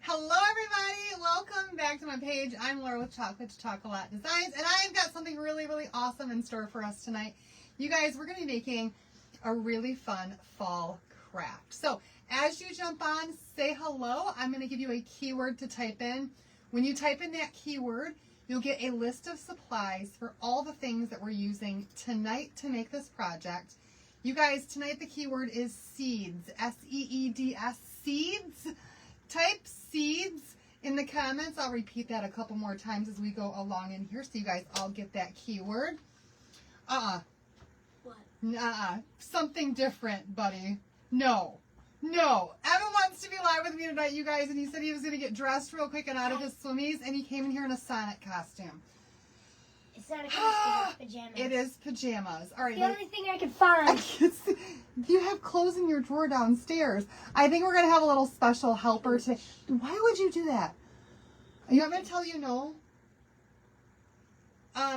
Hello everybody, welcome back to my page. I'm Laura with Chocolate to Chocolate Designs, and I've got something really, really awesome in store for us tonight. You guys, we're going to be making a really fun fall craft. So as you jump on, say hello. I'm going to give you a keyword to type in. When you type in that keyword, you'll get a list of supplies for all the things that we're using tonight to make this project. You guys, tonight the keyword is seeds, S-E-E-D-S, seeds. Type seeds in the comments. I'll repeat that a couple more times as we go along in here so you guys all get that keyword. What? Something different, buddy. No. Evan wants to be live with me tonight, you guys, and he said he was going to get dressed real quick and out of his swimmies, and he came in here in a Sonic costume. It's not a costume, it's pajamas. It is pajamas. All right. The only thing I could find. I can't see. You have clothes in your drawer downstairs. I think we're going to have a little special helper today. Why would you do that? You want me to tell you no?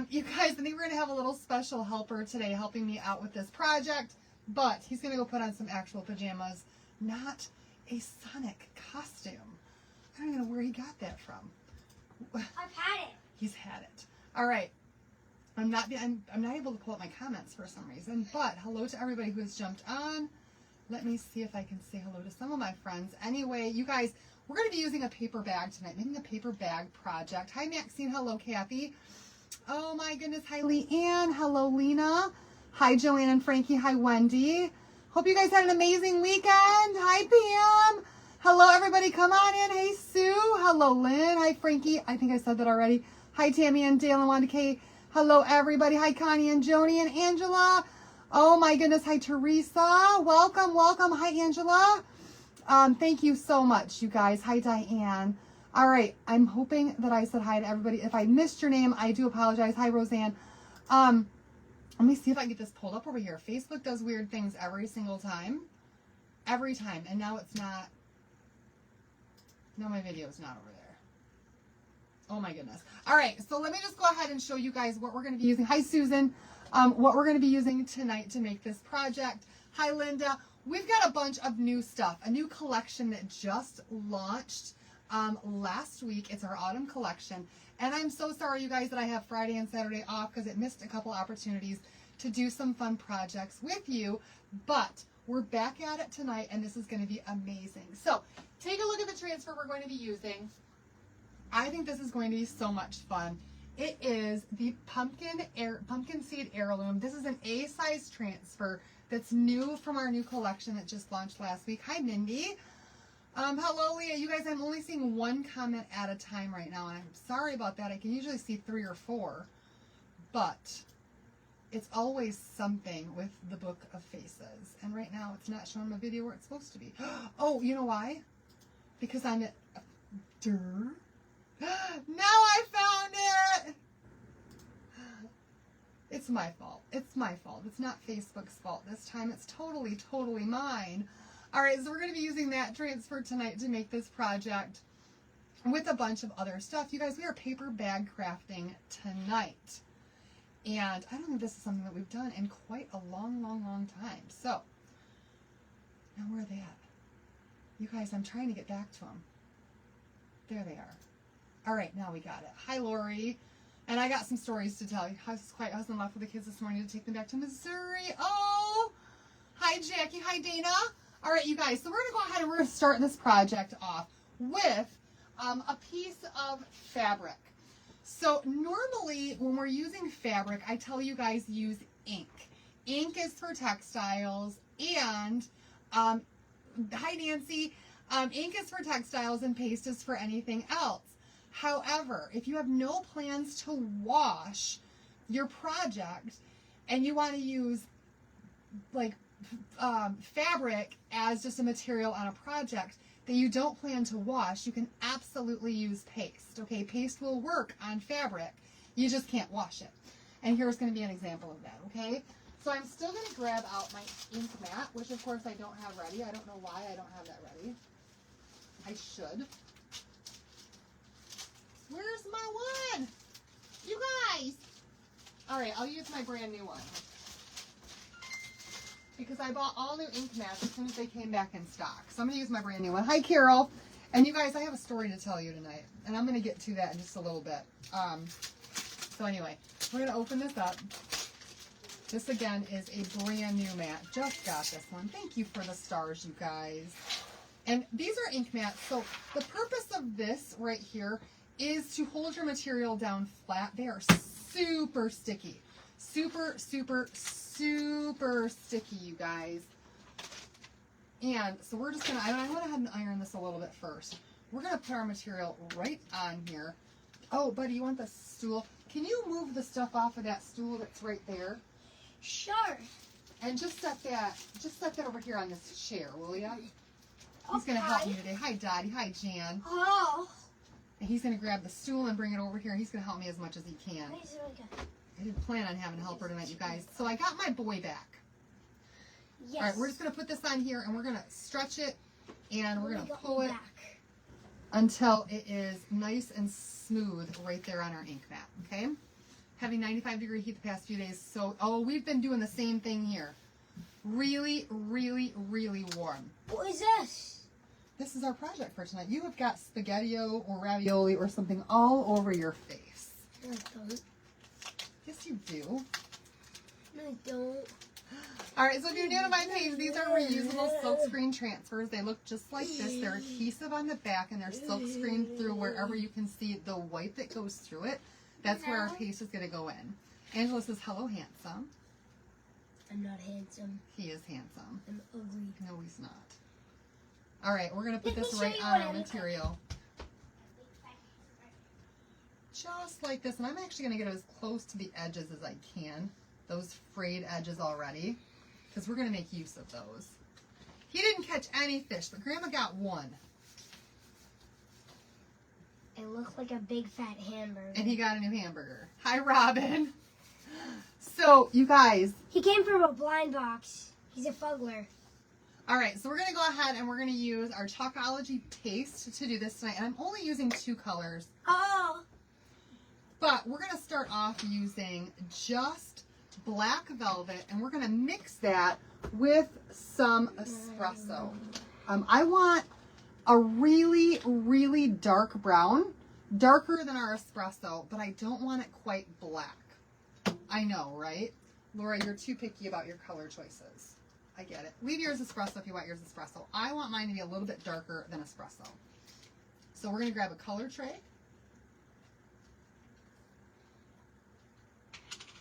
You guys, I think we're going to have a little special helper today helping me out with this project, but he's going to go put on some actual pajamas, not a Sonic costume. I don't even know where he got that from. I've had it. He's had it. All right. I'm not able to pull up my comments for some reason, but hello to everybody who has jumped on. Let me see if I can say hello to some of my friends. Anyway, you guys, we're going to be using a paper bag tonight, making a paper bag project. Hi, Maxine. Hello, Kathy. Oh, my goodness. Hi, Leanne. Hello, Lena. Hi, Joanne and Frankie. Hi, Wendy. Hope you guys had an amazing weekend. Hi, Pam. Hello, everybody. Come on in. Hey, Sue. Hello, Lynn. Hi, Frankie. I think I said that already. Hi, Tammy and Dale and Wanda Kay. Hello, everybody. Hi, Connie and Joni and Angela. Oh, my goodness. Hi, Teresa. Welcome. Hi, Angela. Thank you so much, you guys. Hi, Diane. All right. I'm hoping that I said hi to everybody. If I missed your name, I do apologize. Hi, Roseanne. Let me see if I can get this pulled up over here. Facebook does weird things every single time. Every time. And now it's not. No, my video is not over there. Oh my goodness. All right, so let me just go ahead and show you guys what we're going to be using. Hi, Susan. What we're going to be using tonight to make this project. Hi, Linda. We've got a bunch of new stuff, a new collection that just launched last week. It's our autumn collection. And I'm so sorry, you guys, that I have Friday and Saturday off because it missed a couple opportunities to do some fun projects with you. But we're back at it tonight, and this is going to be amazing. So take a look at the transfer we're going to be using. I think this is going to be so much fun. It is the pumpkin seed heirloom. This is an A-size transfer that's new from our new collection that just launched last week. Hi, Mindy. Hello, Leah. You guys, I'm only seeing one comment at a time right now, and I'm sorry about that. I can usually see 3 or 4, but it's always something with the Book of Faces. And right now, it's not showing my video where it's supposed to be. Oh, you know why? Because I'm at... Now I found it! It's my fault. It's my fault. It's not Facebook's fault this time. It's totally mine. All right, so we're going to be using that transfer tonight to make this project with a bunch of other stuff. You guys, we are paper bag crafting tonight. And I don't think this is something that we've done in quite a long time. So, now where are they at? You guys, I'm trying to get back to them. There they are. All right, now we got it. Hi, Lori. And I got some stories to tell you. Husband left with the kids this morning to take them back to Missouri. Oh, hi, Jackie. Hi, Dana. All right, you guys. So we're going to go ahead and we're going to start this project off with a piece of fabric. So normally when we're using fabric, I tell you guys use ink. Ink is for textiles and, hi, Nancy. Ink is for textiles and paste is for anything else. However, if you have no plans to wash your project and you want to use like fabric as just a material on a project that you don't plan to wash, you can absolutely use paste. Okay, paste will work on fabric. You just can't wash it. And here's going to be an example of that, okay? So I'm still going to grab out my ink mat, which of course I don't have ready. I don't know why I don't have that ready. I should. Where's my one? You guys! All right, I'll use my brand new one. Because I bought all new ink mats as soon as they came back in stock. So I'm going to use my brand new one. Hi, Carol. And you guys, I have a story to tell you tonight, and I'm going to get to that in just a little bit. So anyway, we're going to open this up. This again is a brand new mat. Just got this one. Thank you for the stars, you guys. And these are ink mats. So the purpose of this right here is to hold your material down flat. They are super sticky. Super, super, super sticky, you guys. And so we're just going to, I went ahead and iron this a little bit first. We're going to put our material right on here. Oh, buddy, you want the stool? Can you move the stuff off of that stool that's right there? Sure. And just set that over here on this chair, will ya? He's going to help me today. Hi, Dottie. Hi, Jan. Oh. And he's going to grab the stool and bring it over here. He's going to help me as much as he can. I didn't plan on having a helper tonight, you guys. So I got my boy back. Yes. All right, we're just going to put this on here, and we're going to stretch it, and we're going to pull it until it is nice and smooth right there on our ink mat, okay? Having 95-degree heat the past few days. So, we've been doing the same thing here. Really, really, really warm. What is this? This is our project for tonight. You have got spaghetti-o or ravioli or something all over your face. No, I don't. Yes, you do. No, I don't. All right, so if you're new to my page, these are reusable silkscreen transfers. They look just like this. They're adhesive on the back, and they're silkscreen through wherever you can see the white that goes through it. That's where our paste is going to go in. Angela says, hello, handsome. I'm not handsome. He is handsome. I'm ugly. No, he's not. All right, we're going to put Let me this show right you on what our I look material. Just like this. And I'm actually going to get as close to the edges as I can. Those frayed edges already. Because we're going to make use of those. He didn't catch any fish, but Grandma got one. It looked like a big fat hamburger. And he got a new hamburger. Hi, Robin. So, you guys. He came from a blind box. He's a fuggler. All right, so we're going to go ahead and we're going to use our Chalkology paste to do this tonight. And I'm only using 2 colors. Oh. But we're going to start off using just black velvet. And we're going to mix that with some espresso. I want a really, really dark brown. Darker than our espresso, but I don't want it quite black. I know, right? Laura, you're too picky about your color choices. I get it. Leave yours espresso if you want yours espresso. I want mine to be a little bit darker than espresso. So we're going to grab a color tray.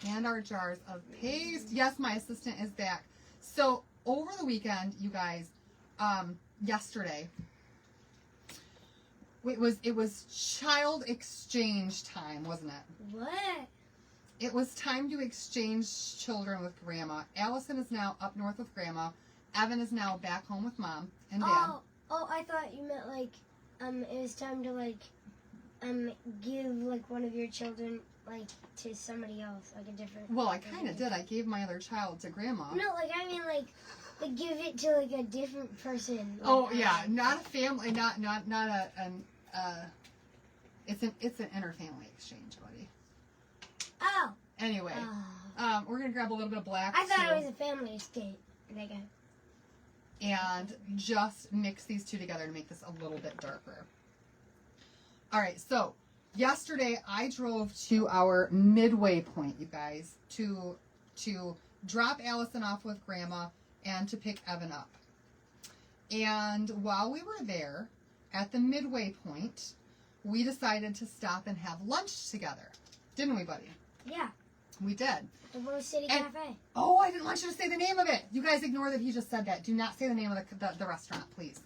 And our jars of paste. Yes, my assistant is back. So over the weekend, you guys, yesterday, it was child exchange time, wasn't it? What? It was time to exchange children with Grandma. Allison is now up north with Grandma. Evan is now back home with Mom and Dad. Oh, I thought you meant like, it was time to like, give like one of your children like to somebody else, like a different. Well, I kind of did. I gave my other child to Grandma. No, like I mean like give it to like a different person. Like, Oh yeah, not a family, not it's an interfamily exchange, buddy. Oh. Anyway, we're gonna grab a little bit of black. I thought too, it was a family escape. and just mix these two together to make this a little bit darker. All right, so yesterday I drove to our midway point, you guys, to drop Allison off with Grandma and to pick Evan up. And while we were there at the midway point, we decided to stop and have lunch together. Didn't we, buddy? Yeah. We did. The Rose City Cafe. Oh, I didn't want you to say the name of it. You guys ignore that he just said that. Do not say the name of the restaurant, please.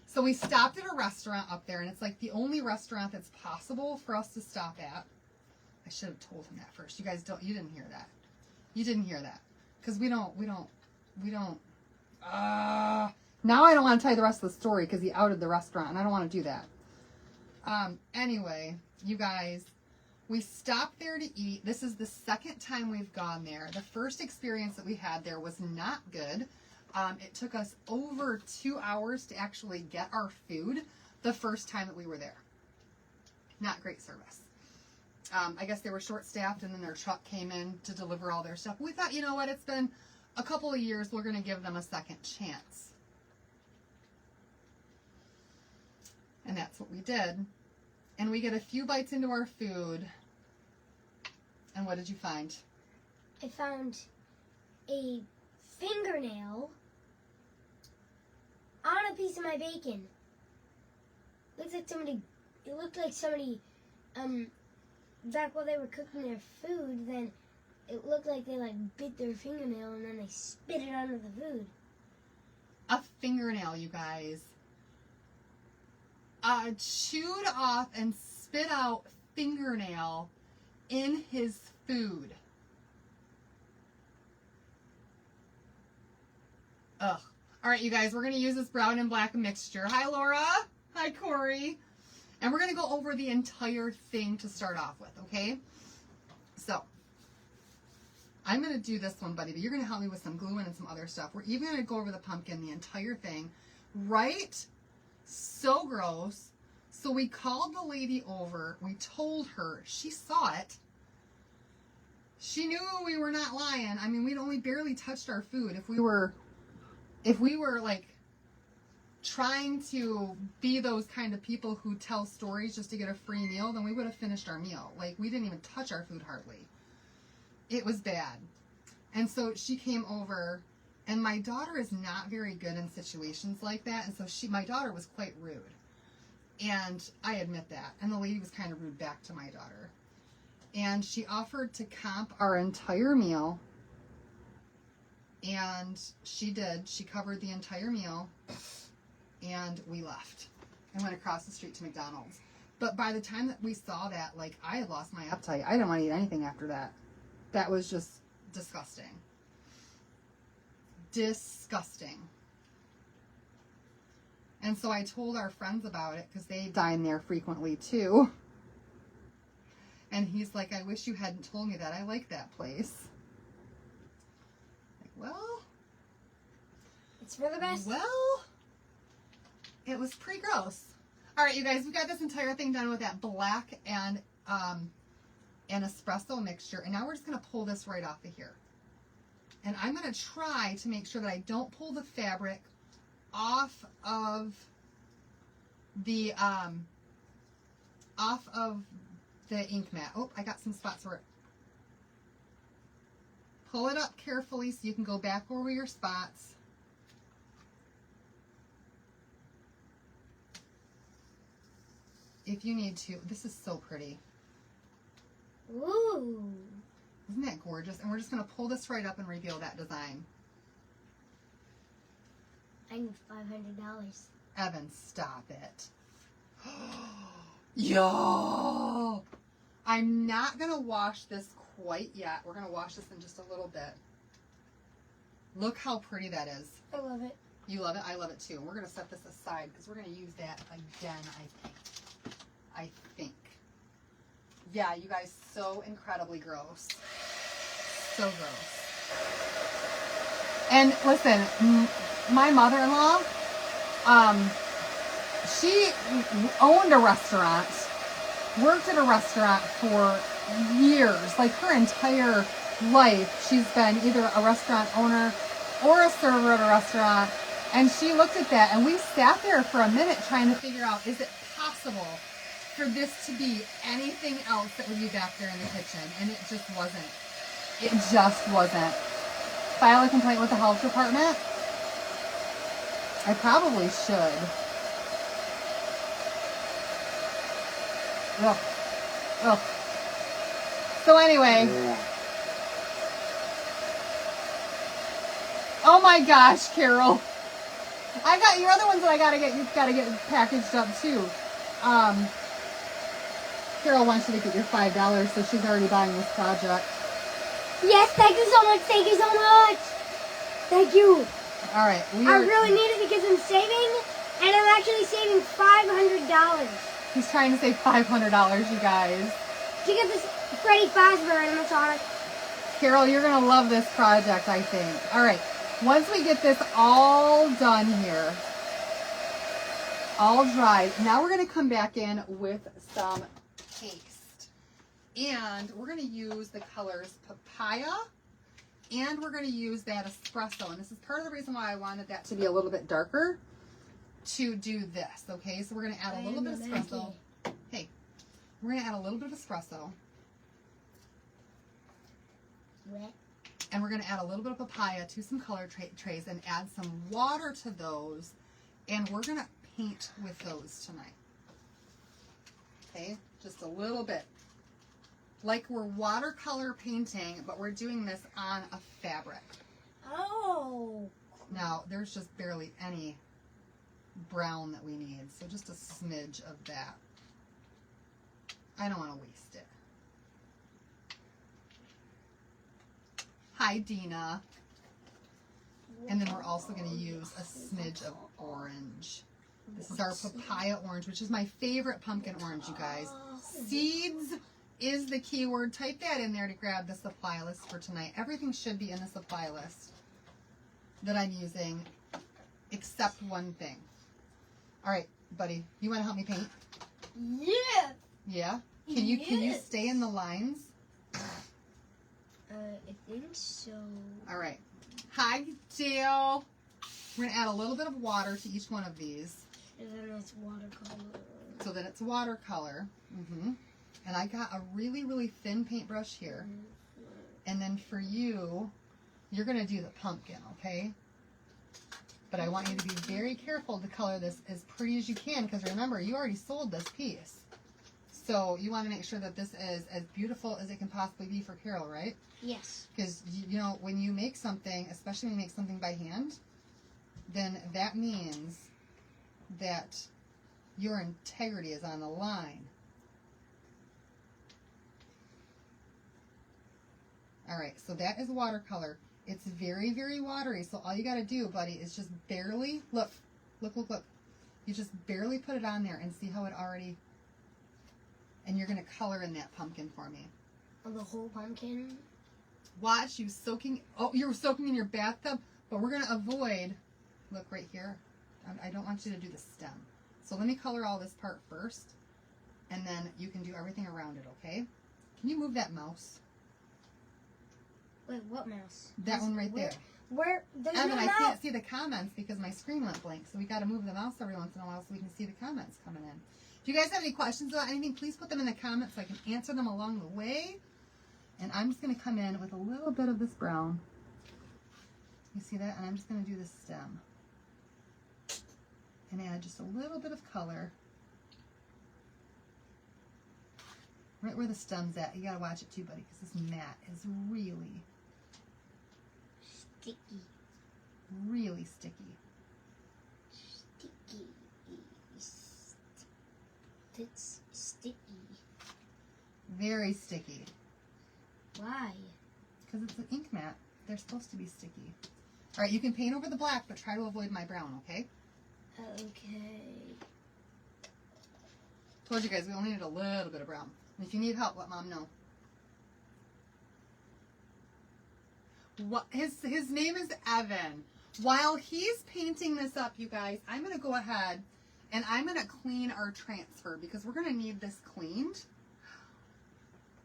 So we stopped at a restaurant up there, and it's like the only restaurant that's possible for us to stop at. I should have told him that first. You guys you didn't hear that. You didn't hear that. Because we don't. Now I don't want to tell you the rest of the story because he outed the restaurant, and I don't want to do that. Anyway, you guys, we stopped there to eat. This is the second time we've gone there. The first experience that we had there was not good. It took us over 2 hours to actually get our food the first time that we were there. Not great service. I guess they were short-staffed, and then their truck came in to deliver all their stuff. We thought, you know what, it's been a couple of years. We're going to give them a second chance. And that's what we did. And we get a few bites into our food. And what did you find? I found a fingernail on a piece of my bacon. It looked like somebody, back while they were cooking their food, then it looked like they like bit their fingernail and then they spit it onto the food. A fingernail, you guys. Chewed off and spit out fingernail in his food. Ugh. All right, you guys, we're going to use this brown and black mixture. Hi, Laura. Hi, Corey. And we're going to go over the entire thing to start off with, okay? So, I'm going to do this one, buddy, but you're going to help me with some glue and some other stuff. We're even going to go over the pumpkin, the entire thing. Right? So gross. So we called the lady over. We told her. She saw it. She knew we were not lying. I mean, we'd only barely touched our food. If we were like trying to be those kind of people who tell stories just to get a free meal, then we would have finished our meal. Like, we didn't even touch our food hardly. It was bad. And so she came over, and my daughter is not very good in situations like that. And so my daughter was quite rude. And I admit that. And the lady was kind of rude back to my daughter. And she offered to comp our entire meal. And she did. She covered the entire meal. And we left and went across the street to McDonald's. But by the time that we saw that, like, I had lost my appetite. I didn't want to eat anything after that. That was just disgusting. Disgusting. And so I told our friends about it because they dine there frequently too. And he's like, I wish you hadn't told me that. I like that place. Like, well, it's for the best. Well, it was pretty gross. All right, you guys, we got this entire thing done with that black and espresso mixture. And now we're just going to pull this right off of here. And I'm going to try to make sure that I don't pull the fabric off of the ink mat. Oh, I got some spots where it. Pull it up carefully so you can go back over your spots. If you need to. This is so pretty. Ooh. Isn't that gorgeous? And we're just going to pull this right up and reveal that design. I need $500. Evan, stop it. Yo! I'm not going to wash this quite yet. We're going to wash this in just a little bit. Look how pretty that is. I love it. You love it? I love it too. And we're going to set this aside because we're going to use that again, I think. Yeah, you guys, so incredibly gross. So gross. And listen, my mother-in-law, she owned a restaurant, worked at a restaurant for years. Like her entire life, she's been either a restaurant owner or a server at a restaurant. And she looked at that, and we sat there for a minute trying to figure out, is it possible for this to be anything else that would be back there in the kitchen? And it just wasn't. It just wasn't. File a complaint with the health department? I probably should. Ugh. Ugh. So anyway. Oh my gosh, Carol. I got your other ones that you've got to get packaged up too. Carol wants you to get your $5, so she's already buying this project. Yes, thank you so much. Thank you so much. Thank you. All right. I really need it because I'm saving, and I'm actually saving $500. He's trying to save $500, you guys. To get this Freddy Fazbear animatronic. Carol, you're going to love this project, I think. All right. Once we get this all done here, all dried, now we're going to come back in with some paste. And we're going to use the colors Papaya, and we're going to use that espresso. And this is part of the reason why I wanted that to be a little bit darker, to do this, okay? So we're going to add a little bit of espresso. Hey, we're going to add a little bit of espresso. Wet. And we're going to add a little bit of papaya to some color trays and add some water to those. And we're going to paint with those tonight. Okay? Just a little bit. Like we're watercolor painting, but we're doing this on a fabric. Oh. Now, there's just barely any brown that we need, so just a smidge of that. I don't want to waste it. Hi, Dina. And then we're also going to use a smidge of orange. This is our papaya orange, which is my favorite pumpkin orange, you guys. Seeds is the key word. Type that in there to grab the supply list for tonight. Everything should be in the supply list that I'm using, except one thing. All right, buddy, you want to help me paint? Yeah. Yeah? Can you stay in the lines? I think so. All right. Hi, Dale. We're going to add a little bit of water to each one of these. And then it's watercolor. So that it's watercolor. And I got a really, really thin paintbrush here. And then for you, you're going to do the pumpkin, okay? But I want you to be very careful to color this as pretty as you can, because remember, you already sold this piece. So you want to make sure that this is as beautiful as it can possibly be for Carol, right? Yes. Because, you know, when you make something, especially when you make something by hand, then that means that your integrity is on the line. All right, so that is watercolor. It's very, very watery, so all you got to do, buddy, is just barely, look. You just barely put it on there and see how it already, and you're going to color in that pumpkin for me. Oh, the whole pumpkin? Watch you soaking, oh, you're soaking in your bathtub, but we're going to avoid, look right here, I don't want you to do the stem. So let me color all this part first, and then you can do everything around it, okay? Can you move that mouse? Wait, what mouse? That one right there. Where? There's Evan, no I mouse. can't see the comments because my screen went blank, so we got to move the mouse every once in a while so we can see the comments coming in. If you guys have any questions about anything, please put them in the comments so I can answer them along the way. And I'm just going to come in with a little bit of this brown. You see that? And I'm just going to do the stem. And add just a little bit of color. Right where the stem's at. You got to watch it too, buddy, because this mat is really sticky. Really sticky. Sticky. It's sticky. Very sticky. Why? Because it's an ink mat. They're supposed to be sticky. All right, you can paint over the black, but try to avoid my brown, okay? Okay. Told you guys, we only need a little bit of brown. And if you need help, let Mom know. What his name is Evan. While he's painting this up, you guys, I'm going to go ahead and I'm going to clean our transfer because we're going to need this cleaned.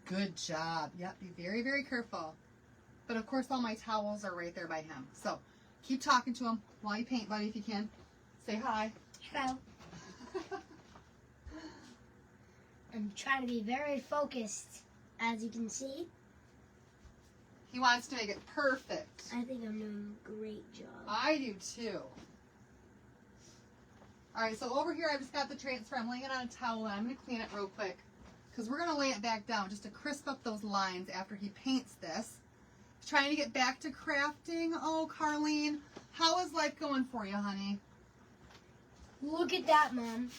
Good job. Yep, be very, very careful. But of course, all my towels are right there by him. So keep talking to him while you paint, buddy, if you can. Say hi. Hello. I'm trying to be very focused, as you can see. He wants to make it perfect. I think I'm doing a great job. I do too. All right, so over here I've just got the transfer. I'm laying it on a towel and I'm going to clean it real quick because we're going to lay it back down just to crisp up those lines after he paints this. Trying to get back to crafting. Oh, Carlene, how is life going for you, honey? Look at that, Mom.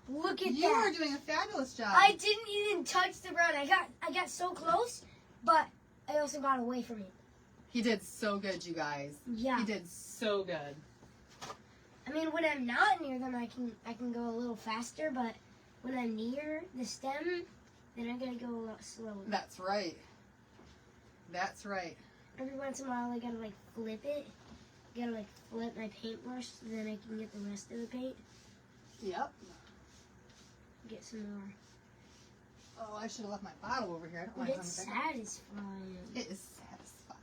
Look at that. You are doing a fabulous job. I didn't even touch the brown. I got so close, but I also got away from it. He did so good, you guys. Yeah. He did so good. I mean, when I'm not near them, I can go a little faster, but when I'm near the stem, then I gotta go a lot slower. That's right. That's right. Every once in a while, I gotta like flip it. I gotta like flip my paintbrush so then I can get the rest of the paint. Yep. Get some more. Oh, I should have left my bottle over here. I don't But want it's to satisfying. It is satisfying.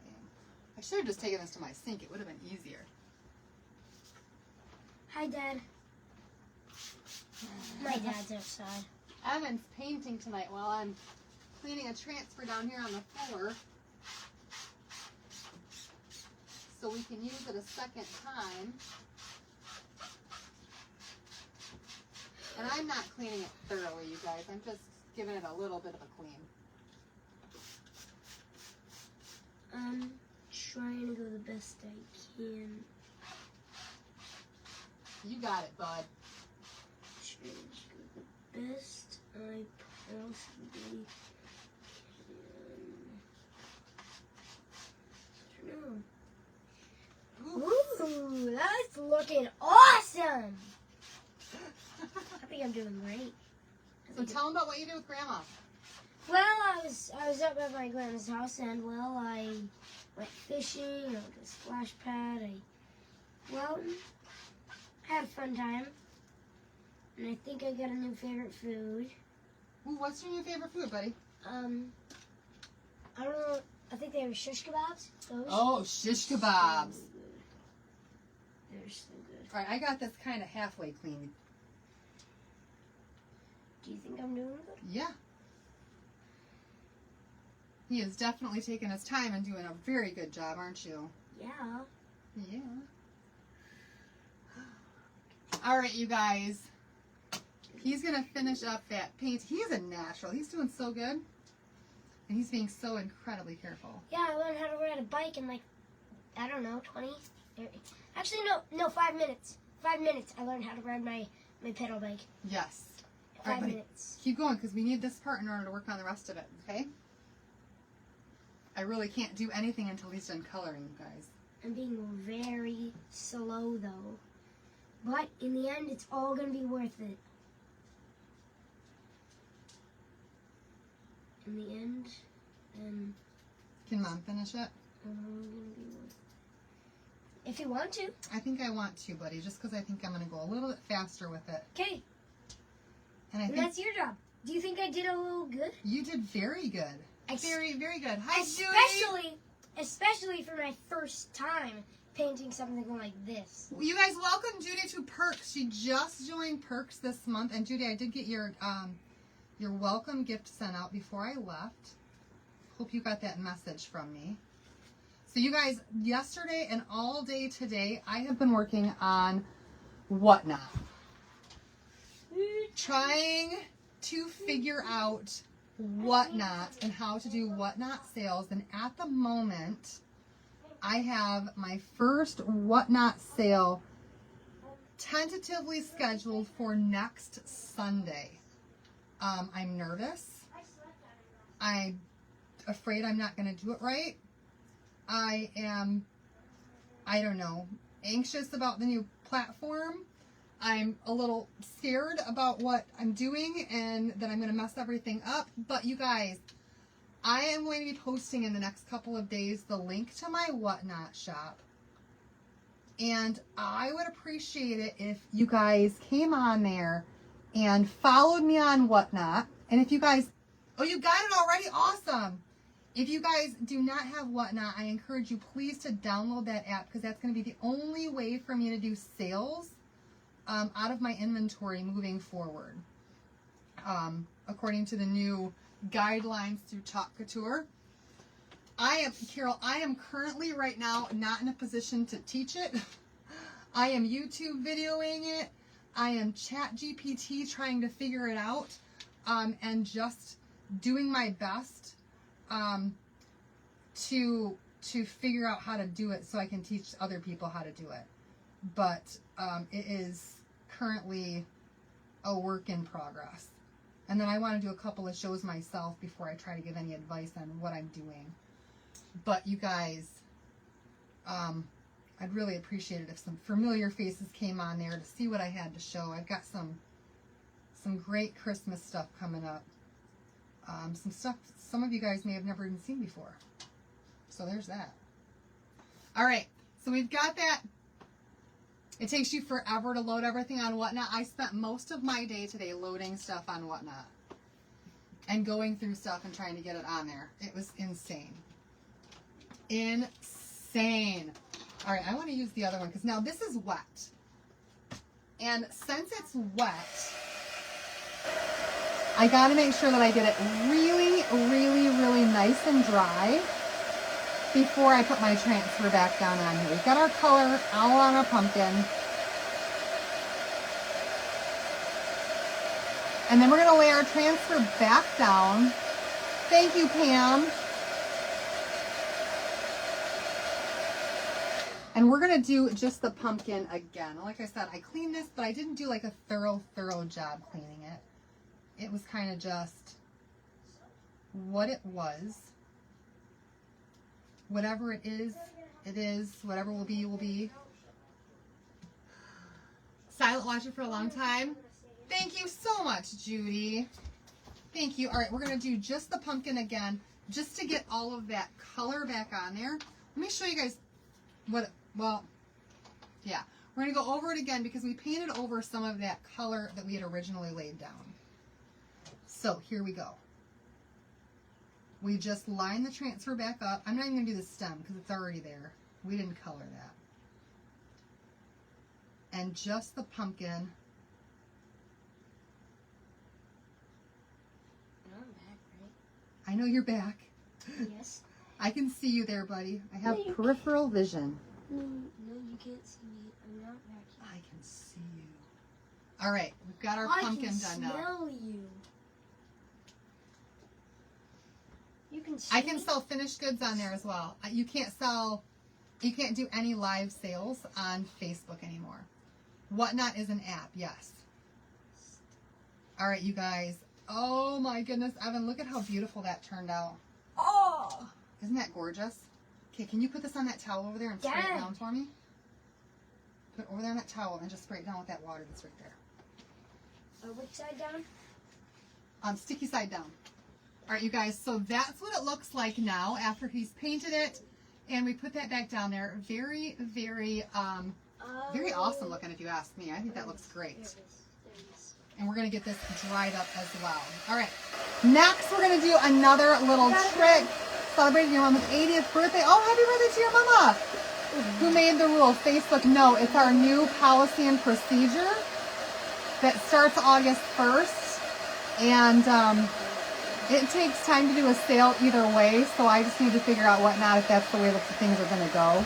I should have just taken this to my sink. It would have been easier. Hi, Dad. My dad's outside. Evan's painting tonight while I'm cleaning a transfer down here on the floor so we can use it a second time. And I'm not cleaning it thoroughly, you guys. I'm just giving it a little bit of a clean. I'm trying to go the best I can. You got it, bud. Trying to go the best I possibly can. I don't know. Ooh, that's looking awesome! I think I'm doing great. So tell them about what you do with Grandma. Well, I was up at my grandma's house, and well, I went fishing. I went to a splash pad. I had a fun time, and I think I got a new favorite food. Ooh, what's your new favorite food, buddy? I don't know. I think they were shish kebabs. Those. Oh, shish kebabs. So good. They're so good. All right, I got this kind of halfway clean. Do you think I'm doing good? Yeah. He is definitely taking his time and doing a very good job, aren't you? Yeah. Yeah. All right, you guys. He's going to finish up that paint. He's a natural. He's doing so good. And he's being so incredibly careful. Yeah, I learned how to ride a bike in like, I don't know, 20? Actually, no, 5 minutes. 5 minutes I learned how to ride my pedal bike. Yes. 5 minutes. Keep going because we need this part in order to work on the rest of it, okay? I really can't do anything until he's done coloring, you guys. I'm being very slow, though. But in the end, it's all going to be worth it. In the end, Can Mom finish it? all going to be worth it. If you want to. I think I want to, buddy, just because I think I'm going to go a little bit faster with it. Okay. And I And think that's your job. Do you think I did a little good? you did very good. Very, very good. Hi, Judy. Especially for my first time painting something like this. You guys, welcome Judy to Perks. She just joined Perks this month. And Judy, I did get your welcome gift sent out before I left. Hope you got that message from me. So you guys, yesterday and all day today, I have been working on Whatnot. Trying to figure out Whatnot and how to do Whatnot sales. And at the moment, I have my first Whatnot sale tentatively scheduled for next Sunday. I'm nervous. I'm afraid I'm not going to do it right. I am, I don't know, anxious about the new platform. I'm a little scared about what I'm doing and that I'm going to mess everything up. But you guys, I am going to be posting in the next couple of days the link to my Whatnot shop. And I would appreciate it if you guys came on there and followed me on Whatnot. And if you guys, oh, you got it already? Awesome. If you guys do not have Whatnot, I encourage you please to download that app because that's going to be the only way for me to do sales out of my inventory moving forward. According to the new guidelines through Talk Couture. Carol, I am currently right now not in a position to teach it. I am YouTube videoing it. I am Chat GPT trying to figure it out and just doing my best to figure out how to do it so I can teach other people how to do it. But it is currently a work in progress. And then I want to do a couple of shows myself before I try to give any advice on what I'm doing. But you guys, I'd really appreciate it if some familiar faces came on there to see what I had to show. I've got some great Christmas stuff coming up. Some stuff some of you guys may have never even seen before. So there's that. All right, so we've got that. It takes you forever to load everything on Whatnot. I spent most of my day today loading stuff on Whatnot and going through stuff and trying to get it on there. It was insane. Insane. All right, I want to use the other one because now this is wet. And since it's wet, I got to make sure that I get it really, really, really nice and dry before I put my transfer back down on here. We've got our color all on our pumpkin. And then we're going to lay our transfer back down. Thank you, Pam. And we're going to do just the pumpkin again. Like I said, I cleaned this, but I didn't do like a thorough job cleaning it. It was kind of just what it was. Whatever it is, it is. Whatever will be, will be. Silent watcher for a long time. Thank you so much, Judy. Thank you. All right, we're going to do just the pumpkin again, just to get all of that color back on there. Let me show you guys what, well, yeah. We're going to go over it again because we painted over some of that color that we had originally laid down. So here we go. We just line the transfer back up. I'm not even going to do the stem because it's already there. We didn't color that. And just the pumpkin. I'm back, right? I know you're back. Yes. I can see you there, buddy. I have No, peripheral vision. No, you can't see me. I'm not back here. I can see you. All right, we've got our pumpkin done now. I can smell you. You can see I can me? sell finished goods on there as well. You can't do any live sales on Facebook anymore. Whatnot is an app, yes. All right, you guys. Oh my goodness, Evan, look at how beautiful that turned out. Oh, isn't that gorgeous? Okay, can you put this on that towel over there and spray it down for me? Put it over there on that towel and just spray it down with that water that's right there. Which side down? Sticky side down. All right, you guys, so that's what it looks like now after he's painted it, and we put that back down there. Very, very, very awesome looking, if you ask me. I think that looks great. There it is. And we're going to get this dried up as well. All right, next we're going to do another little trick. Celebrating your mama's 80th birthday. Oh, happy birthday to your mama. Who made the rule? Facebook. No, it's our new policy and procedure that starts August 1st. And it takes time to do a sale either way, so I just need to figure out whatnot if that's the way that the things are going to go.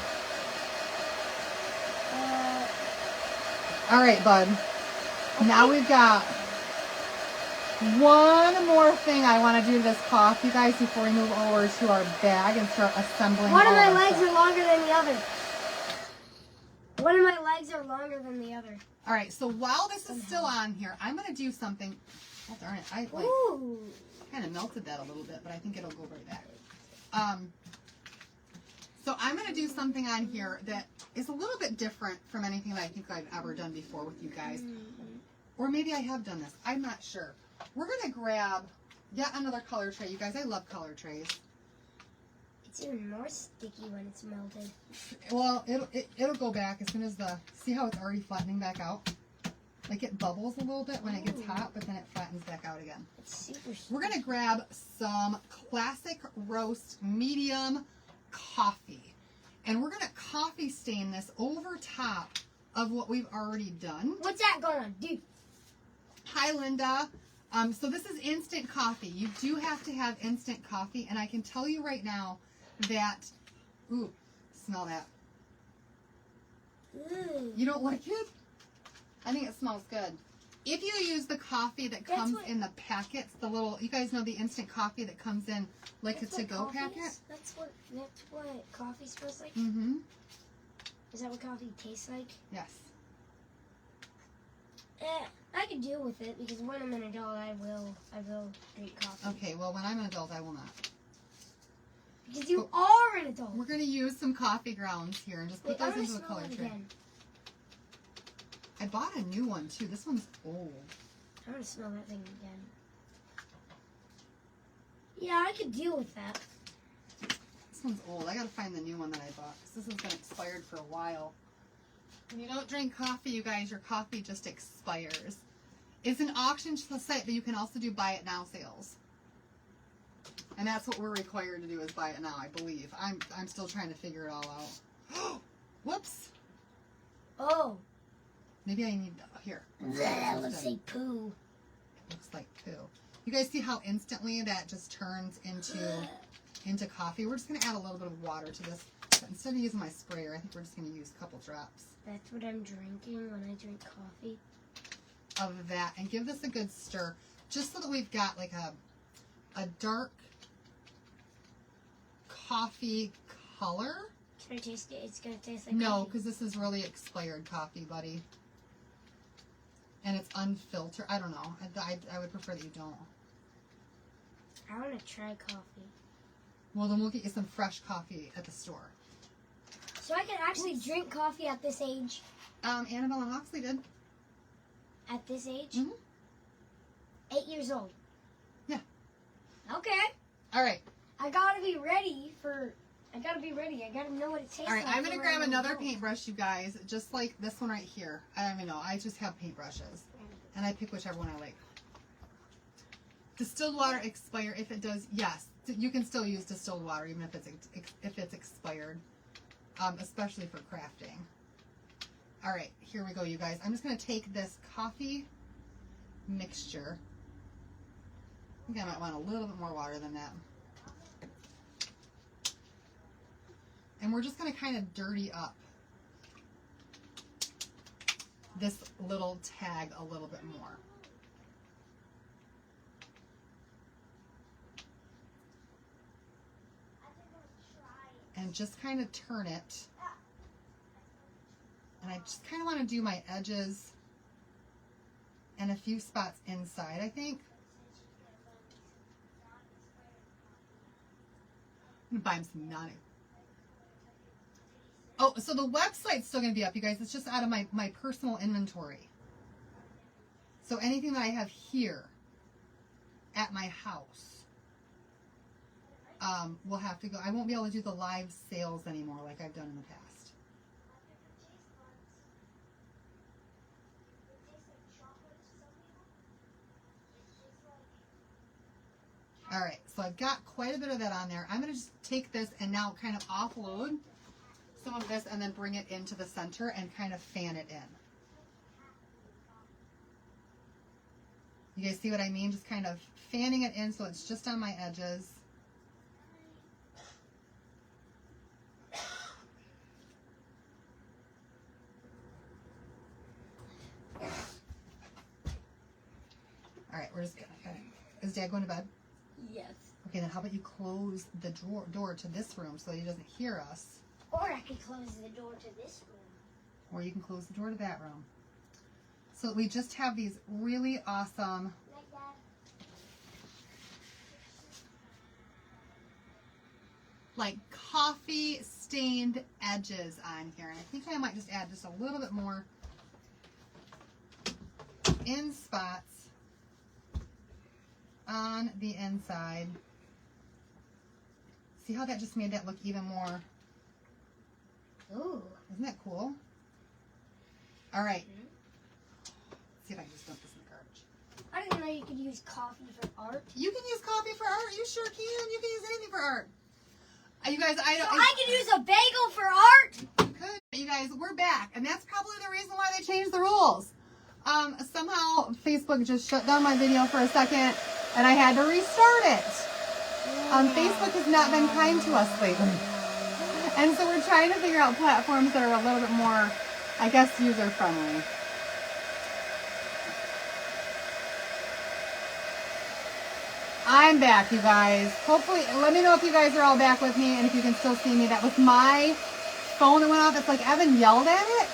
All right, bud. Okay. Now we've got one more thing I want to do to this cloth, you guys, before we move over to our bag and start assembling. One of my legs are longer than the other. One of my legs are longer than the other. All right, so while this is still on here, I'm going to do something. Oh, darn it. I kind of melted that a little bit, but I think it'll go right back. So I'm going to do something on here that is a little bit different from anything that I think I've ever done before with you guys. Or maybe I have done this. I'm not sure. We're going to grab yet another color tray. You guys, I love color trays. It's even more sticky when it's melted. Well, it'll go back as soon as see how it's already flattening back out? Like it bubbles a little bit when it gets hot, but then it flattens back out again. It's super sticky. We're going to grab some classic roast medium coffee. And we're going to coffee stain this over top of what we've already done. What's that going to do? Hi, Linda. So this is instant coffee. You do have to have instant coffee. And I can tell you right now that, ooh, smell that. You don't like it? I think it smells good. If you use the coffee that comes in the packets, the little, you guys know the instant coffee that comes in like a to-go packet? That's what coffee smells like? Mm-hmm. Is that what coffee tastes like? Yes. I can deal with it because when I'm an adult, I will drink coffee. Okay, well, when I'm an adult, I will not. Because you are an adult. We're going to use some coffee grounds here and just put those into a color tray. I bought a new one, too. This one's old. I want to smell that thing again. Yeah, I could deal with that. This one's old. I got to find the new one that I bought because this has been expired for a while. When you don't drink coffee, you guys, your coffee just expires. It's an auction site, but you can also do buy it now sales. And that's what we're required to do is buy it now, I believe. I'm still trying to figure it all out. Whoops. Oh. Maybe I need, here. That looks like poo. Looks like poo. You guys see how instantly that just turns into coffee? We're just going to add a little bit of water to this. But instead of using my sprayer, I think we're just going to use a couple drops. That's what I'm drinking when I drink coffee. Of that. And give this a good stir. Just so that we've got like a dark coffee color. Can I taste it? It's going to taste like No, coffee. because this is really expired coffee, buddy. And it's unfiltered. I don't know. I would prefer that you don't. I want to try coffee. Well, then we'll get you some fresh coffee at the store. So I can actually drink coffee at this age? Annabelle and Oxley did. At this age? Mm-hmm. 8 years old. Yeah. Okay. All right. I gotta be ready. I gotta know what it tastes like. All right, I'm going to grab another paint. paintbrush, you guys, just like this one right here. I don't even know. I just have paintbrushes. And I pick whichever one I like. Distilled water expire if it does. Yes, you can still use distilled water even if it's expired, especially for crafting. All right, here we go, you guys. I'm just going to take this coffee mixture. I think I might want a little bit more water than that. And we're just going to kind of dirty up this little tag a little bit more. And just kind of turn it. And I just kind of want to do my edges and a few spots inside, I think. I'm going to buy him some non. Oh, so the website's still going to be up, you guys. It's just out of my personal inventory. So anything that I have here at my house will have to go. I won't be able to do the live sales anymore like I've done in the past. All right, so I've got quite a bit of that on there. I'm going to just take this and now kind of offload some of this and then bring it into the center and kind of fan it in. You guys see what I mean? Just kind of fanning it in so it's just on my edges. All right, we're just gonna. Okay. Is Dad going to bed? Yes. Okay, then how about you close the door to this room so that he doesn't hear us? Or I can close the door to this room. Or you can close the door to that room. So we just have these really awesome Like that. like coffee stained edges on here. And I think I might just add just a little bit more in spots on the inside. See how that just made that look even more? Ooh. Isn't that cool? All right. Let's see if I can just dump this in the garbage. I didn't know you could use coffee for art. You can use coffee for art. You sure can. You can use anything for art. You guys, So I could use a bagel for art? Could. You guys, we're back. And that's probably the reason why they changed the rules. Somehow Facebook just shut down my video for a second and I had to restart it. Facebook has not been kind to us lately. And so we're trying to figure out platforms that are a little bit more, I guess, user friendly. I'm back, you guys. Hopefully, let me know if you guys are all back with me and if you can still see me. That was my phone that went off. It's like Evan yelled at it.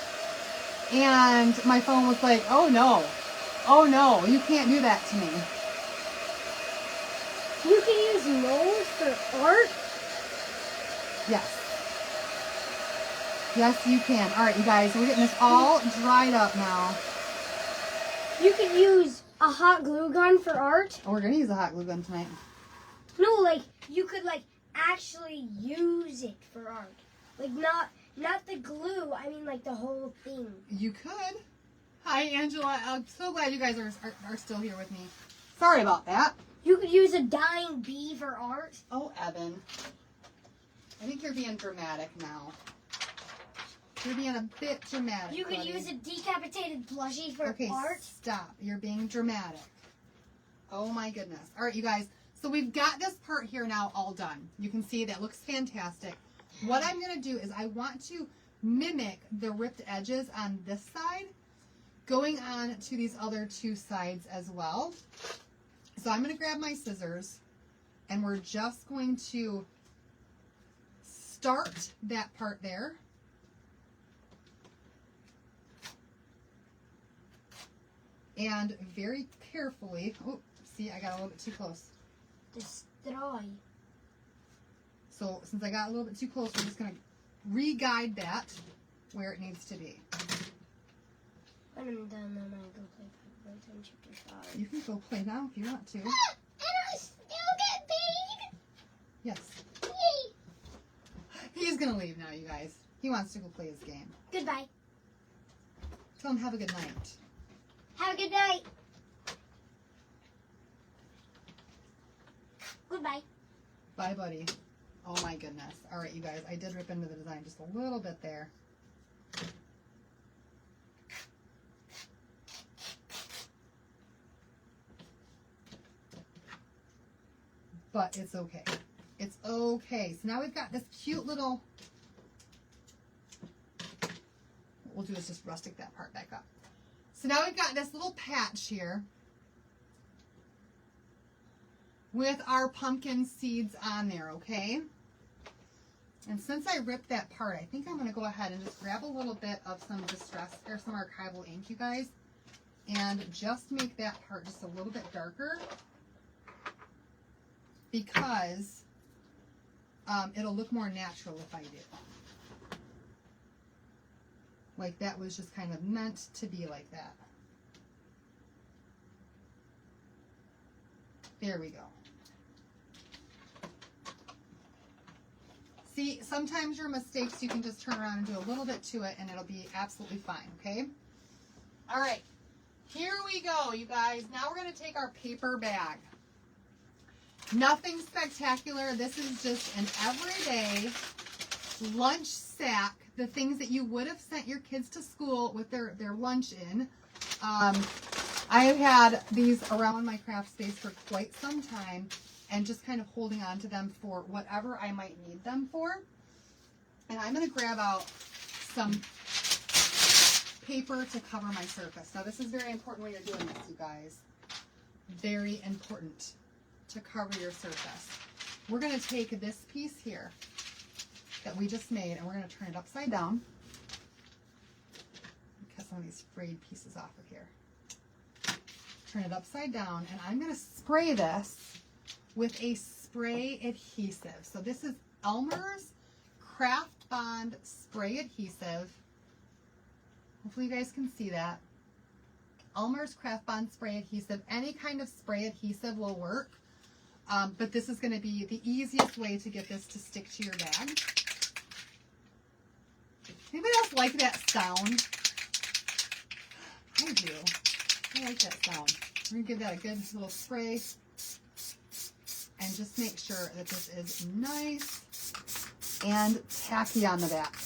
And my phone was like, oh no, you can't do that to me. You can use mold for art? Yes. Yes, you can. All right, you guys, we're getting this all dried up now. You could use a hot glue gun for art? Oh, we're going to use a hot glue gun tonight. No, like, you could, like, actually use it for art. Like, not the glue, I mean, like, the whole thing. You could. Hi, Angela. I'm so glad you guys are still here with me. Sorry about that. You could use a dying bee for art. Oh, Evan. I think you're being dramatic now. You're being a bit dramatic. You could buddy. use a decapitated plushie for Okay, art. stop. You're being dramatic. Oh my goodness. All right, you guys. So we've got this part here now all done. You can see that looks fantastic. What I'm going to do is I want to mimic the ripped edges on this side going on to these other two sides as well. So I'm going to grab my scissors and we're just going to start that part there. And very carefully, oh, see, I got a little bit too close. Destroy. So since I got a little bit too close, we're just going to re-guide that where it needs to be. When I'm done, I'm going to go play Pokemon Chapter 5. You can go play now if you want to. And I still get paid! Yes. Yay! He's going to leave now, you guys. He wants to go play his game. Goodbye. Tell him have a good night. Have a good night. Goodbye. Bye, buddy. Oh my goodness. All right, you guys. I did rip into the design just a little bit there. But it's okay. It's okay. So now we've got this cute little... What we'll do is just rustic that part back up. So now we've got this little patch here with our pumpkin seeds on there, okay? And since I ripped that part, I think I'm going to go ahead and just grab a little bit of some distress or some archival ink, you guys, and just make that part just a little bit darker because it'll look more natural if I do. Like that was just kind of meant to be like that. There we go. See, sometimes your mistakes you can just turn around and do a little bit to it and it'll be absolutely fine, okay? All right, here we go, you guys. Now we're going to take our paper bag. Nothing spectacular. This is just an everyday lunch sack, the things that you would have sent your kids to school with their lunch in. I have had these around my craft space for quite some time and just kind of holding on to them for whatever I might need them for. And I'm going to grab out some paper to cover my surface. Now this is very important when you're doing this, you guys. Very important to cover your surface. We're going to take this piece here that we just made and we're going to turn it upside down. Cut some of these frayed pieces off of here. Turn it upside down and I'm going to spray this with a spray adhesive. So this is Elmer's Craft Bond Spray Adhesive. Hopefully you guys can see that. Elmer's Craft Bond Spray Adhesive. Any kind of spray adhesive will work. But this is going to be the easiest way to get this to stick to your bag. Anybody else like that sound? I do. I like that sound. We're going to give that a good little spray. And just make sure that this is nice and tacky on the back.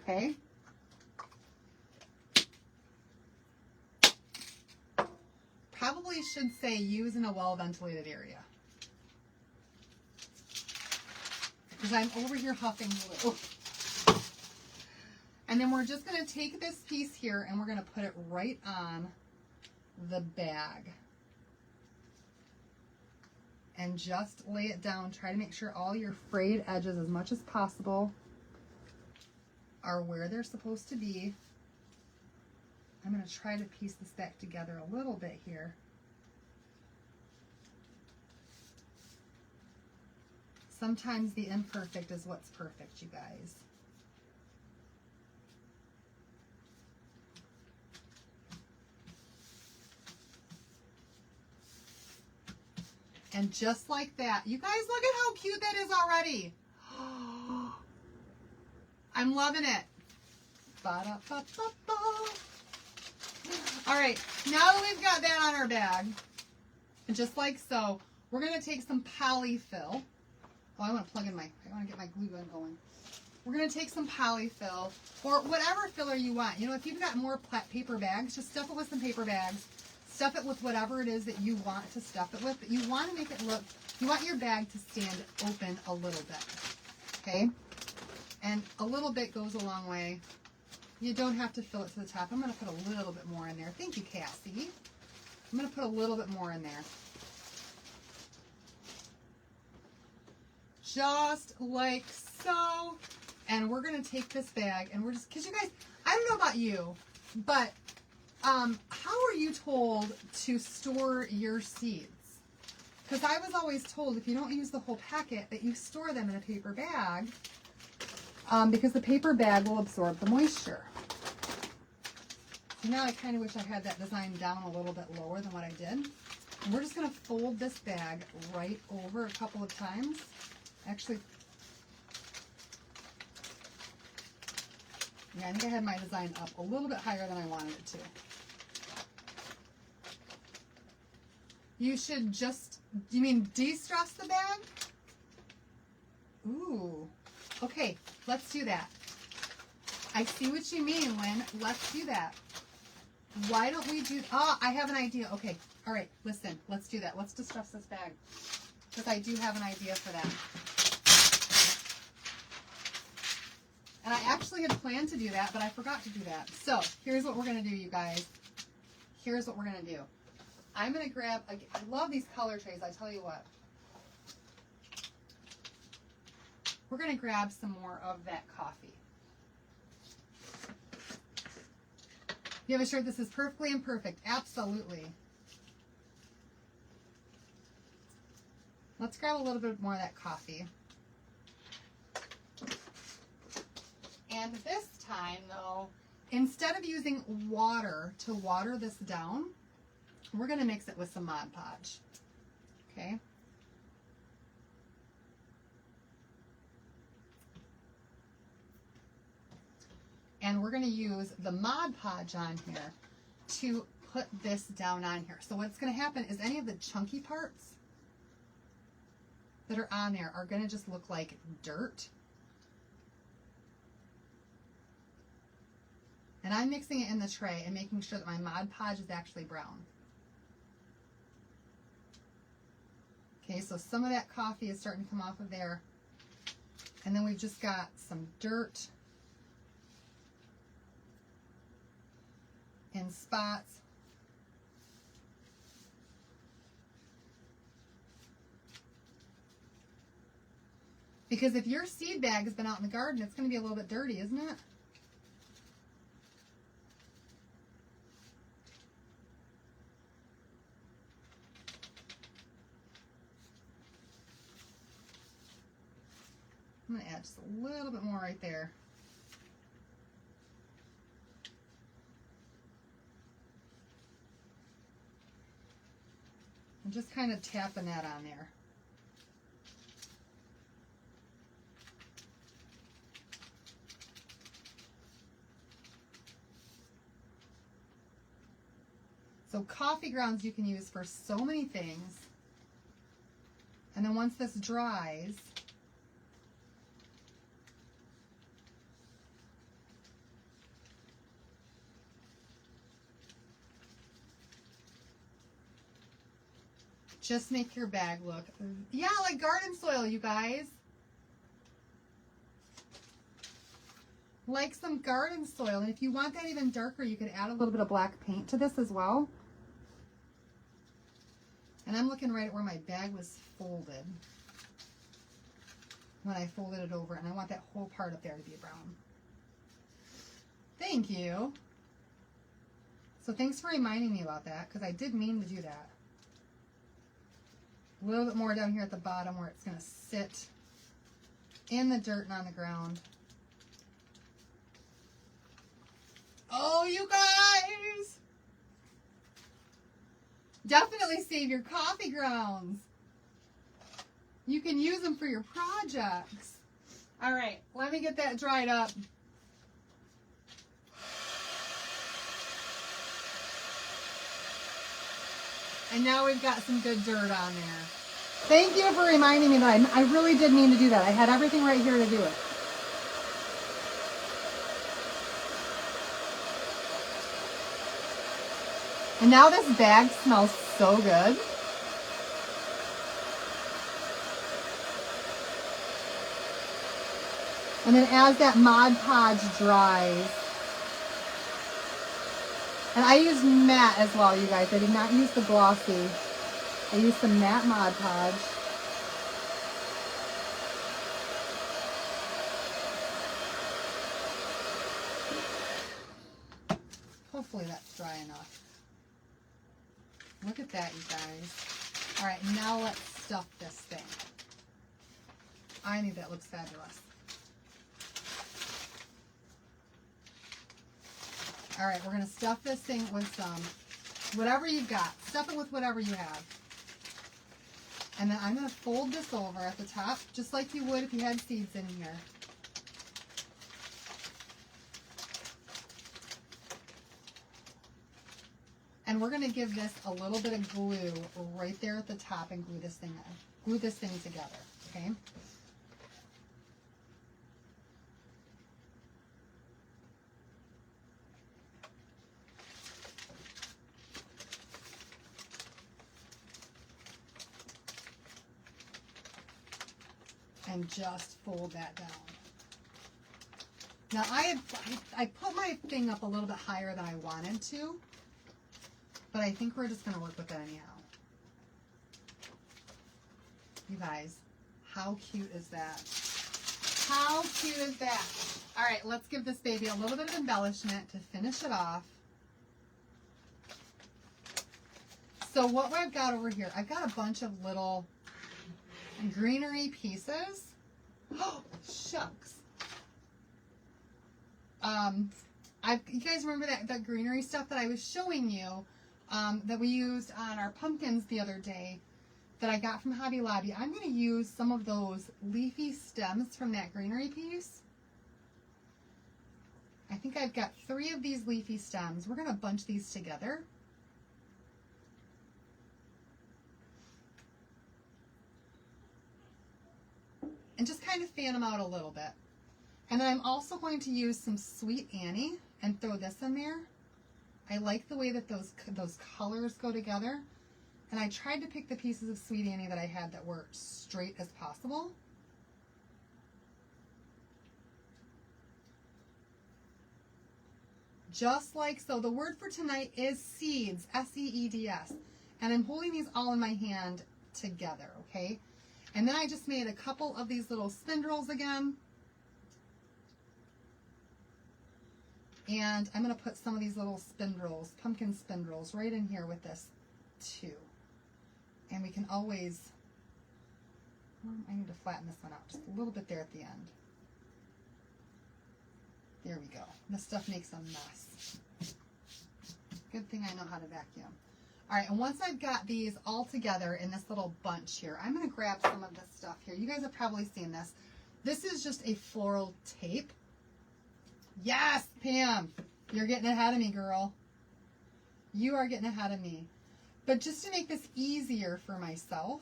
Okay? Probably should say use in a well-ventilated area. Because I'm over here huffing glue. And then we're just going to take this piece here and we're going to put it right on the bag. And just lay it down. Try to make sure all your frayed edges, as much as possible, are where they're supposed to be. I'm going to try to piece this back together a little bit here. Sometimes the imperfect is what's perfect, you guys. And just like that, you guys look at how cute that is already. I'm loving it. Ba-da-ba-ba-ba. All right, now that we've got that on our bag, just like so, we're going to take some polyfill. Oh, I want to get my glue gun going. we're going to take some polyfill or whatever filler you want. You know, if you've got more paper bags, just stuff it with some paper bags. Stuff it with whatever it is that you want to stuff it with. But you want to make it look, you want your bag to stand open a little bit. Okay? And a little bit goes a long way. You don't have to fill it to the top. I'm going to put a little bit more in there. Thank you, Cassie. I'm going to put a little bit more in there. Just like so. And we're going to take this bag and we're just, because you guys, I don't know about you, but how are you told to store your seeds? Because I was always told if you don't use the whole packet that you store them in a paper bag because the paper bag will absorb the moisture. So now I kind of wish I had that design down a little bit lower than what I did. And we're just going to fold this bag right over a couple of times. Actually, yeah, I think I had my design up a little bit higher than I wanted it to. You should just, you mean de-stress the bag? Ooh, okay, let's do that. I see what you mean, Lynn. Let's do that. Why don't we do, I have an idea. Okay, all right, listen, let's do that. Let's distress this bag because I do have an idea for that. And I actually had planned to do that, but I forgot to do that. So here's what we're going to do, you guys. Here's what we're going to do. I'm going to grab, I love these color trays, I tell you what. We're going to grab some more of that coffee. You have a shirt that says perfectly imperfect. Absolutely. Let's grab a little bit more of that coffee. And this time, though, instead of using water to water this down, we're going to mix it with some Mod Podge. Okay? And we're going to use the Mod Podge on here to put this down on here. So what's going to happen is any of the chunky parts that are on there are going to just look like dirt. And I'm mixing it in the tray and making sure that my Mod Podge is actually brown. Okay, so some of that coffee is starting to come off of there. And then we've just got some dirt in spots. Because if your seed bag has been out in the garden, it's going to be a little bit dirty, isn't it? I'm going to add just a little bit more right there. I'm just kind of tapping that on there. So coffee grounds you can use for so many things. And then once this dries, just make your bag look, yeah, like garden soil, you guys. Like some garden soil. And if you want that even darker, you could add a little bit of black paint to this as well. And I'm looking right at where my bag was folded when I folded it over, and I want that whole part up there to be brown. Thank you. So thanks for reminding me about that, because I did mean to do that. A little bit more down here at the bottom where it's going to sit in the dirt and on the ground. Oh, you guys! Definitely save your coffee grounds. You can use them for your projects. All right, let me get that dried up. And now we've got some good dirt on there. Thank you for reminding me that I really did mean to do that. I had everything right here to do it. And now this bag smells so good. And then as that Mod Podge dries, and I used matte as well, you guys. I did not use the glossy. I used the matte Mod Podge. Hopefully that's dry enough. Look at that, you guys. All right, now let's stuff this thing. I think that looks fabulous. All right, we're going to stuff this thing with some, whatever you've got. Stuff it with whatever you have. And then I'm going to fold this over at the top, just like you would if you had seeds in here. And we're going to give this a little bit of glue right there at the top and glue this thing together, okay? And just fold that down. Now I put my thing up a little bit higher than I wanted to, but I think we're just going to work with that anyhow. You guys, how cute is that? How cute is that? All right, let's give this baby a little bit of embellishment to finish it off. So what I've got over here, I've got a bunch of little greenery pieces. Oh, shucks. You guys remember that greenery stuff that I was showing you that we used on our pumpkins the other day that I got from Hobby Lobby? I'm going to use some of those leafy stems from that greenery piece. I think I've got 3 of these leafy stems. We're going to bunch these together. And just kind of fan them out a little bit. And then I'm also going to use some Sweet Annie and throw this in there. I like the way that those colors go together. And I tried to pick the pieces of Sweet Annie that I had that were straight as possible. Just like so. The word for tonight is seeds, S-E-E-D-S. And I'm holding these all in my hand together, okay? And then I just made a couple of these little spindles again. And I'm going to put some of these little spindles, pumpkin spindles, right in here with this too. And we can always, I need to flatten this one out just a little bit there at the end. There we go. This stuff makes a mess. Good thing I know how to vacuum. All right, and once I've got these all together in this little bunch here, I'm going to grab some of this stuff here. You guys have probably seen this. This is just a floral tape. Yes, Pam, you're getting ahead of me, girl. You are getting ahead of me. But just to make this easier for myself,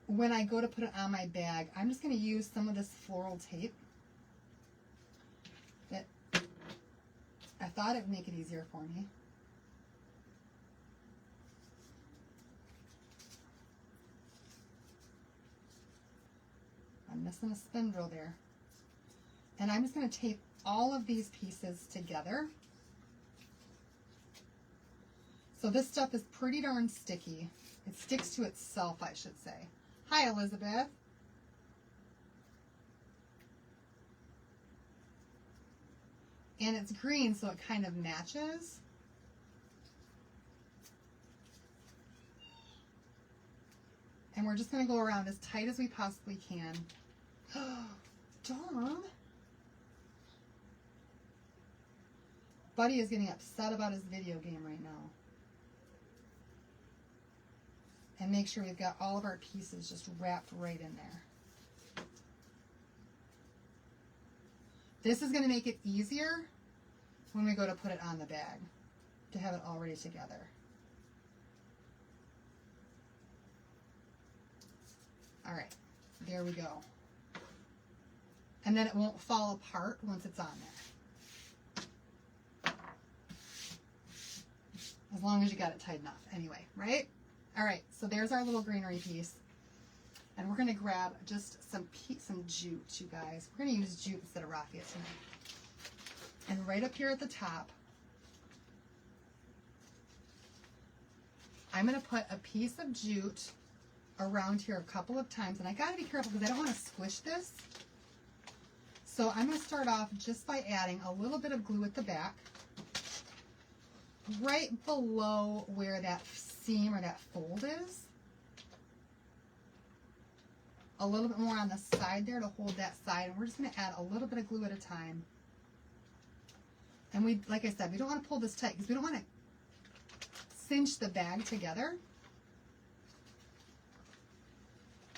when I go to put it on my bag, I'm just going to use some of this floral tape. That I thought it would make it easier for me. I'm missing a spindle there. And I'm just going to tape all of these pieces together. So this stuff is pretty darn sticky. It sticks to itself, I should say. Hi, Elizabeth. And it's green, so it kind of matches. And we're just going to go around as tight as we possibly can. Dawn. Buddy is getting upset about his video game right now. And make sure we've got all of our pieces just wrapped right in there. This is going to make it easier when we go to put it on the bag, to have it already together. All right, there we go. And then it won't fall apart once it's on there. As long as you got it tight enough anyway, right? All right, so there's our little greenery piece. And we're going to grab just some jute, you guys. We're going to use jute instead of raffia tonight. And right up here at the top, I'm going to put a piece of jute around here a couple of times. And I got to be careful because I don't want to squish this. So I'm going to start off just by adding a little bit of glue at the back, right below where that seam or that fold is. A little bit more on the side there to hold that side. And we're just going to add a little bit of glue at a time. And we, like I said, we don't want to pull this tight because we don't want to cinch the bag together.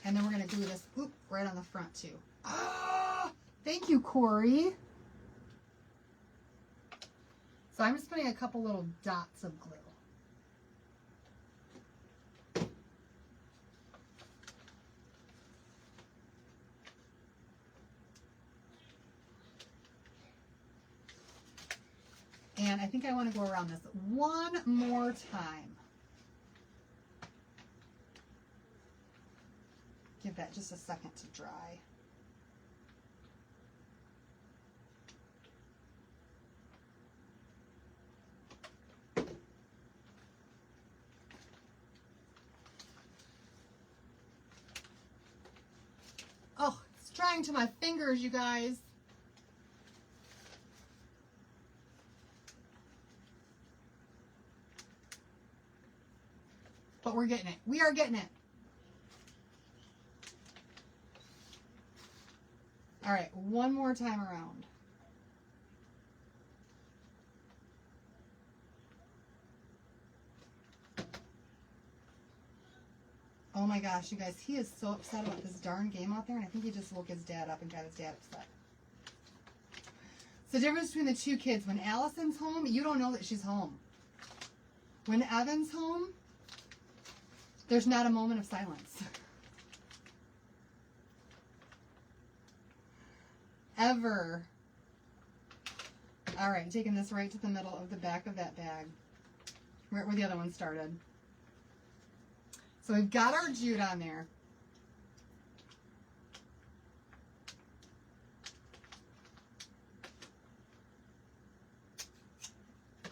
And then we're going to glue this right on the front too. Ah! Thank you, Corey. So I'm just putting a couple little dots of glue. And I think I want to go around this one more time. Give that just a second to dry. Oh, it's drying to my fingers, you guys. But we're getting it. We are getting it. All right, one more time around. Oh my gosh, you guys, he is so upset about this darn game out there, and I think he just woke his dad up and got his dad upset. It's the difference between the two kids. When Allison's home, you don't know that she's home. When Evan's home, there's not a moment of silence. Ever. All right, taking this right to the middle of the back of that bag, right where the other one started. So we've got our jute on there.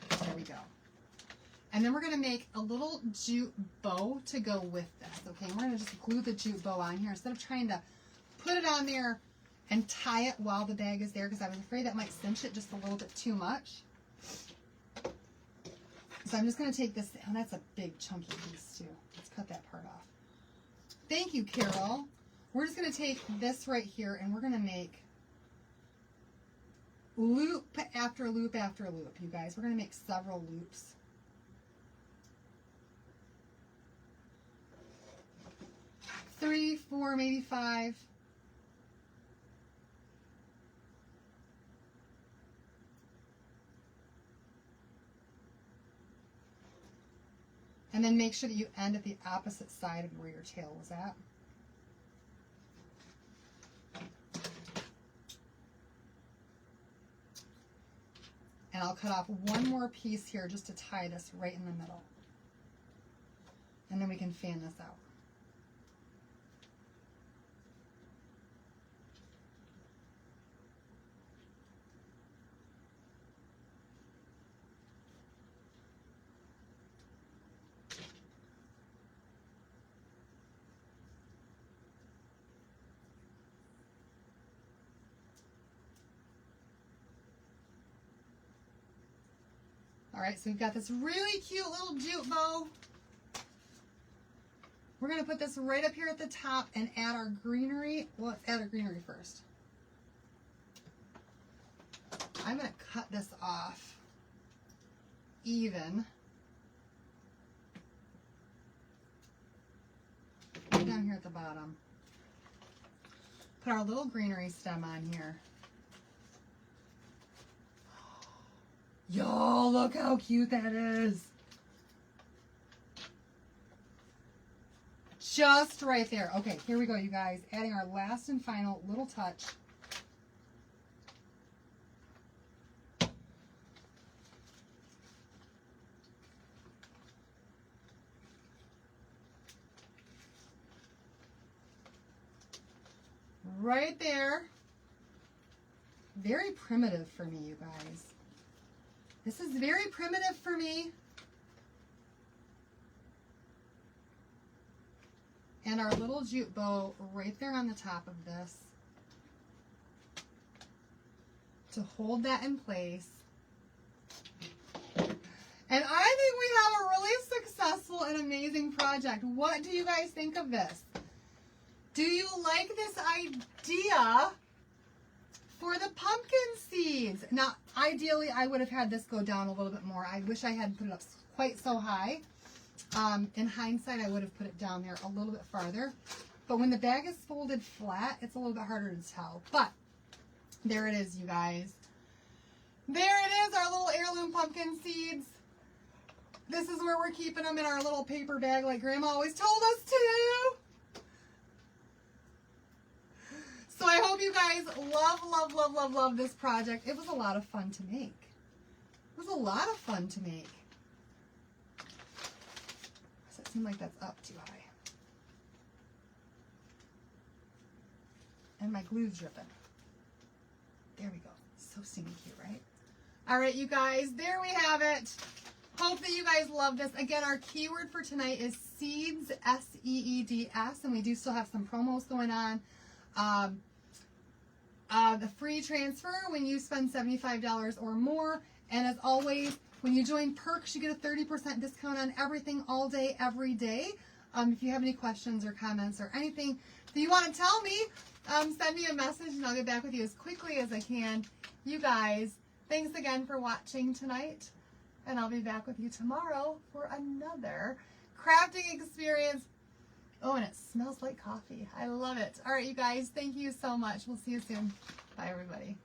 There we go. And then we're going to make a little jute bow to go with this, okay? We're going to just glue the jute bow on here instead of trying to put it on there and tie it while the bag is there because I was afraid that might cinch it just a little bit too much. So I'm just going to take this, and that's a big chunky piece too. Let's cut that part off. Thank you, Carol. We're just going to take this right here and we're going to make loop after loop after loop, you guys. We're going to make several loops. Three, four, maybe five. And then make sure that you end at the opposite side of where your tail was at. And I'll cut off one more piece here just to tie this right in the middle. And then we can fan this out. All right, so we've got this really cute little jute bow. We're going to put this right up here at the top and add our greenery. Well, let's add our greenery first. I'm going to cut this off even. Right down here at the bottom. Put our little greenery stem on here. Y'all, look how cute that is. Just right there. Okay, here we go, you guys. Adding our last and final little touch. right there. Very primitive for me, you guys. This is very primitive for me. And our little jute bow right there on the top of this to hold that in place. And I think we have a really successful and amazing project. What do you guys think of this? Do you like this idea for the pumpkin seeds? Now, ideally, I would have had this go down a little bit more. I wish I hadn't put it up quite so high. In hindsight, I would have put it down there a little bit farther. But when the bag is folded flat, it's a little bit harder to tell. But there it is, you guys. There it is, our little heirloom pumpkin seeds. This is where we're keeping them, in our little paper bag like Grandma always told us to. So I hope you guys love this project. It was a lot of fun to make. It was a lot of fun to make. Does it seem like that's up too high? And my glue's dripping. There we go. So stinky cute, right? All right, you guys, there we have it. Hope that you guys love this. Again, our keyword for tonight is seeds, S-E-E-D-S, and we do still have some promos going on. The free transfer when you spend $75 or more. And as always, when you join Perks, you get a 30% discount on everything all day, every day. If you have any questions or comments or anything that you want to tell me, send me a message and I'll get back with you as quickly as I can. You guys, thanks again for watching tonight. And I'll be back with you tomorrow for another crafting experience. Oh, and it smells like coffee. I love it. All right, you guys, thank you so much. We'll see you soon. Bye, everybody.